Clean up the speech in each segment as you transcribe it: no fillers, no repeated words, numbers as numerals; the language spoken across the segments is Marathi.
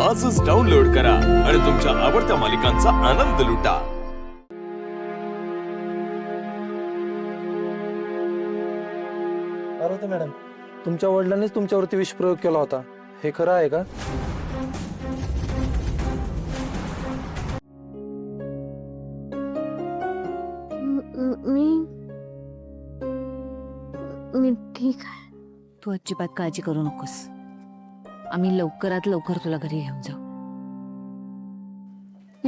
आजच डाउनलोड करा आणि तुमच्या आवडत्या मालिकांचा आनंद लुटा। पार्वती मॅडम, तुमच्या वडिलांनीच तुमच्यावरती विषप्रयोग केला होता, हे खरं आहे का? मी ठीक आहे। तू अजिबात काळजी करू नकोस। आम्ही लवकरात लवकर तुला घरी घेऊन जाऊ।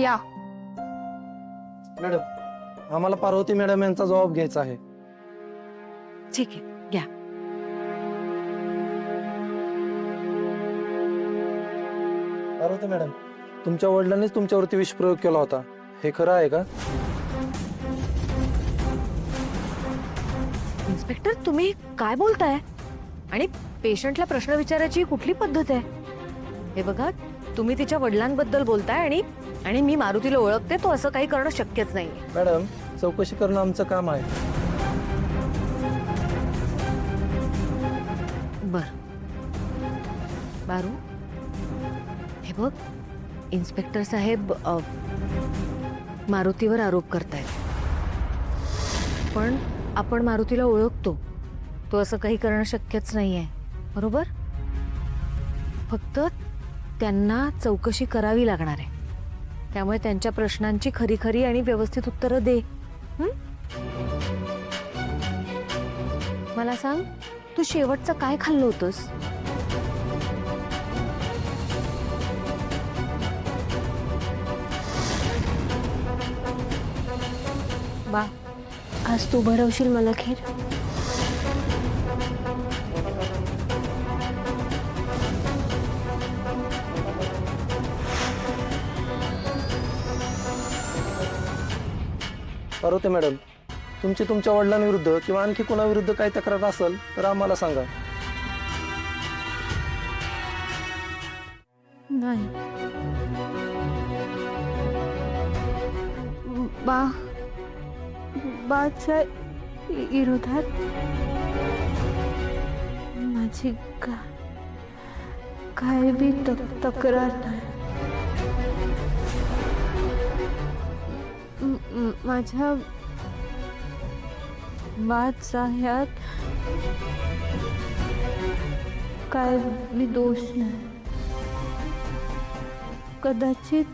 या मॅडम, आम्हाला पार्वती मॅडम यांचा जबाब घ्यायचा आहे। ठीक आहे, घ्या। पार्वती मॅडम, तुमच्या वडिलांनीच तुमच्यावरती विषप्रयोग केला होता, हे खरं आहे का? इन्स्पेक्टर, तुम्ही काय बोलताय? आणि पेशंटला प्रश्न विचारायची कुठली पद्धत आहे? हे बघा, तुम्ही तिच्या वडिलांबद्दल बोलताय आणि मी मारुतीला ओळखते, तो असं काही करणं शक्यच नाही। मॅडम, चौकशी करणं आमचं काम आहे। बर बारू, हे बघ, इन्स्पेक्टर साहेब मारुतीवर आरोप करतायत, पण आपण मारुतीला ओळखतो, तो असं काही करणं शक्यच नाहीये, बरोबर? फक्त त्यांना चौकशी करावी लागणार आहे, त्यामुळे त्यांच्या प्रश्नांची खरी खरी आणि व्यवस्थित उत्तरं दे। मला सांग, तू शेवटचं काय खाल्लं होतंस? बा, आज तू भरवशील मला खीर? पार्वती मॅडम, तुमची तुमच्या वडिलांविरुद्ध किंवा आणखी कोणाविरुद्ध काही तक्रार असेल तर आम्हाला सांगा। नाही बा, बाच्या विरोधात माझी काय बी तक्रार नाही। माझ्या बाचा ह्यात काय बी दोष नाही। कदाचित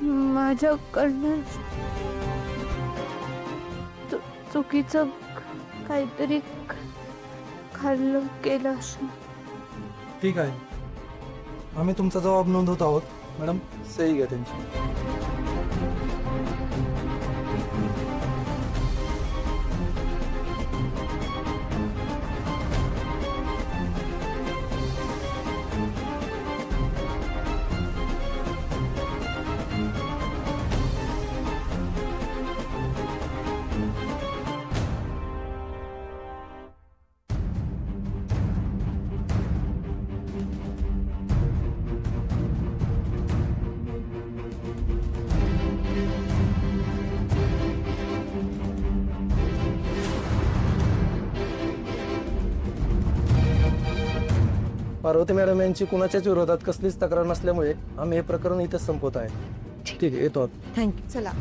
माझ्याकडनं चुकीचं काहीतरी खाल्लं केलं असं। ठीक आहे, आम्ही तुमचा जबाब नोंदवत आहोत। मॅडम, सही घ्या त्यांची। पार्वती मॅडम यांची कुणाच्याच विरोधात कसलीच तक्रार नसल्यामुळे आम्ही हे प्रकरण इथेच संपवत आहे। ठीक आहे, येतो। थँक्यू। चला।